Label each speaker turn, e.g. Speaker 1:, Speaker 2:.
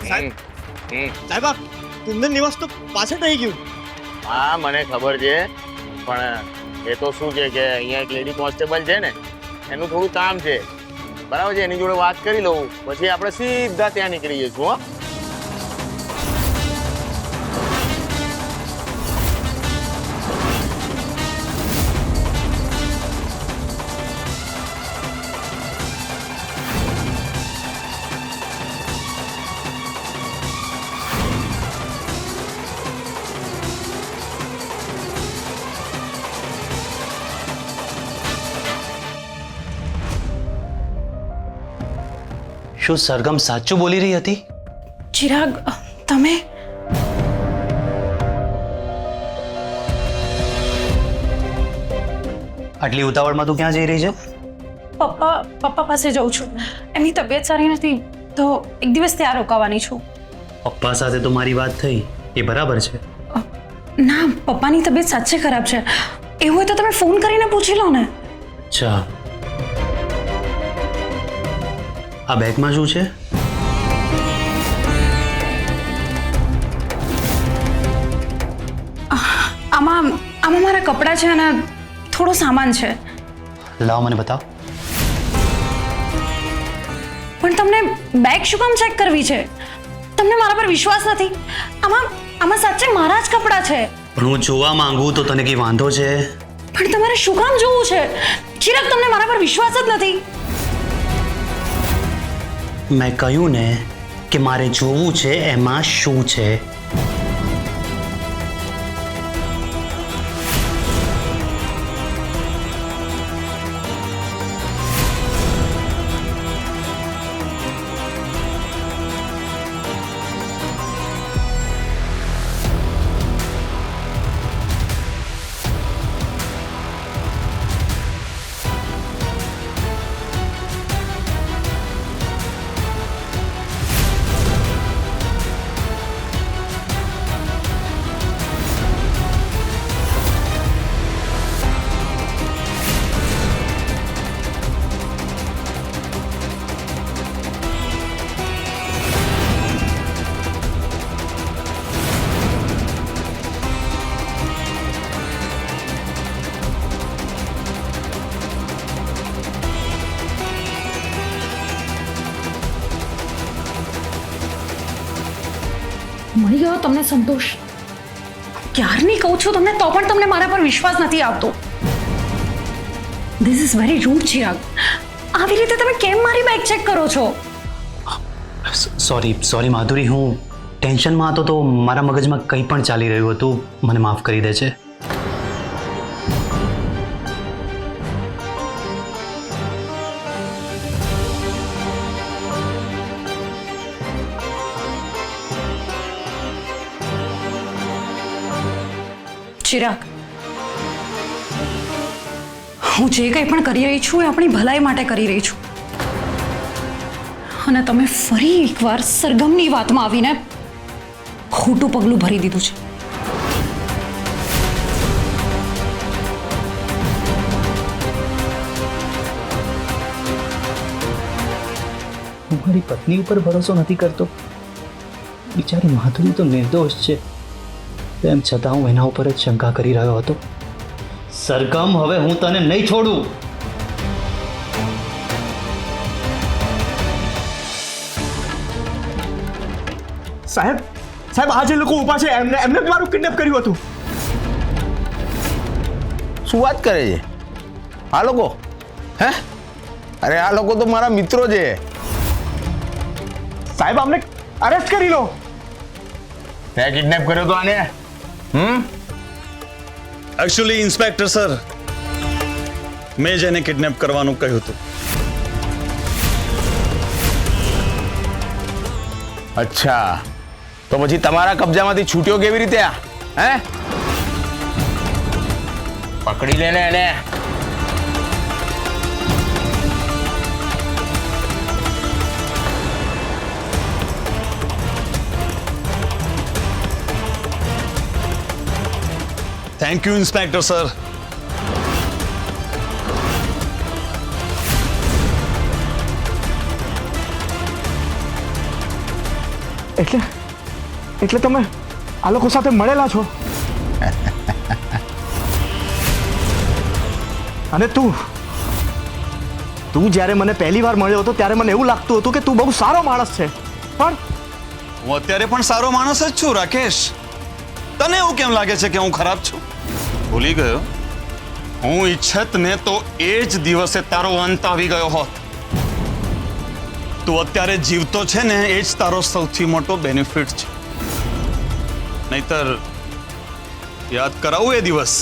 Speaker 1: સાહેબ આ કુંદન નિવાસ તો પાછળ રહી ગયું.
Speaker 2: હા મને ખબર છે, પણ એ તો શું છે કે અહીંયા એક લેડી કોન્સ્ટેબલ છે ને, એનું થોડું કામ છે, બરાબર છે. એની જોડે વાત કરી લઉં, પછી આપણે સીધા ત્યાં નીકળી જઈશું. હો,
Speaker 3: શું સરગમ સાચું બોલી રહી હતી?
Speaker 4: ચિરાગ, તમે
Speaker 3: આટલી ઉતાવળમાં તું ક્યાં જઈ રહી છે?
Speaker 4: પપ્પા પાસે જઉં છું. એમની તબિયત સારી નથી તો એક દિવસ ત્યાં રોકાવાની છું.
Speaker 3: પપ્પા સાથે તો મારી વાત થઈ, એ બરાબર છે.
Speaker 4: ના, પપ્પાની તબિયત સાચે ખરાબ છે. એવું હોય તો તમે ફોન કરીને પૂછી લો ને.
Speaker 3: અચ્છા, આ બેગમાં શું છે?
Speaker 4: આમાં મારા કપડાં છે અને થોડો સામાન છે.
Speaker 3: લાવ મને બતાવ.
Speaker 4: પણ તમને બેગ શું કામ ચેક કરવી છે? તમને મારા પર વિશ્વાસ નથી? આમાં સાચે મારા જ કપડાં છે.
Speaker 3: પણ હું જોવા માંગુ તો તને કઈ વાંધો છે?
Speaker 4: પણ તમારે શું કામ જોવું છે? ચિરાગ, તમને મારા પર વિશ્વાસ જ નથી.
Speaker 3: મેં કહ્યું ને કે મારે જોવું છે એમાં શું છે.
Speaker 4: મળી ગયો તમને સંતોષ? ક્યારની કહું છું તમને, તો પણ તમને મારા પર વિશ્વાસ નથી આવતો. This is very rude, Chirag. આવી રીતે તમે કેમ મારી બેગ ચેક કરો છો?
Speaker 3: સોરી માધુરી, હું ટેન્શનમાં હતો તો મારા મગજમાં કંઈ પણ ચાલી રહ્યું હતું. મને માફ કરી દે છે.
Speaker 4: ચિરાગ, હું જે કંઈ પણ કરી રહી છું એ આપણી ભલાઈ માટે કરી રહી છું. અને તમે ફરી એકવાર સરગમની વાતમાં આવીને ખોટું પગલું ભરી દીધું છે.
Speaker 3: હું મારી પત્ની ઉપર ભરોસો નથી કરતો. બિચારી માધુરી તો નિર્દોષ છે, તેમ છતાં હું એના ઉપર જ શંકા કરી રહ્યો હતો. સરગમ, હવે હું તને નહીં છોડું.
Speaker 1: સાહેબ આ જે લોકો ઊભા છે એમને જ મારું કિડનેપ કર્યું હતું.
Speaker 2: શું વાત કરે છે આ લોકો? હે, અરે આ લોકો તો મારા મિત્રો છે.
Speaker 1: સાહેબ અમને અરેસ્ટ કરી લો.
Speaker 2: તે કિડનેપ કર્યો તો આને?
Speaker 5: एक्चुअली इंस्पेक्टर सर, मैं जेने किडनेप करवानुं કહ્યું હતું.
Speaker 2: અચ્છા, તો પછી તમારા કબજામાંથી છૂટ્યો કેવી રીતે આ? હે, પકડી લેને એને.
Speaker 5: Thank you inspector sir.
Speaker 1: એટલે તમે આ લોકો સાથે મળેલા છો? અને તું જ્યારે મને પહેલી વાર મળ્યો હતો ત્યારે મને એવું લાગતું હતું કે તું બહુ સારો માણસ છે, પણ
Speaker 5: હું અત્યારે પણ સારો માણસ જ છું રાકેશ. તને એવું કેમ લાગે છે કે હું ખરાબ છું? ભૂલી ગયો, હું ઈચ્છત ને તો એ જ દિવસે તારો અંત આવી ગયો હોત. તું અત્યારે જીવતો છે ને એ જ તારો સૌથી મોટો બેનિફિટ છે. નહીતર યાદ કરાવું એ દિવસ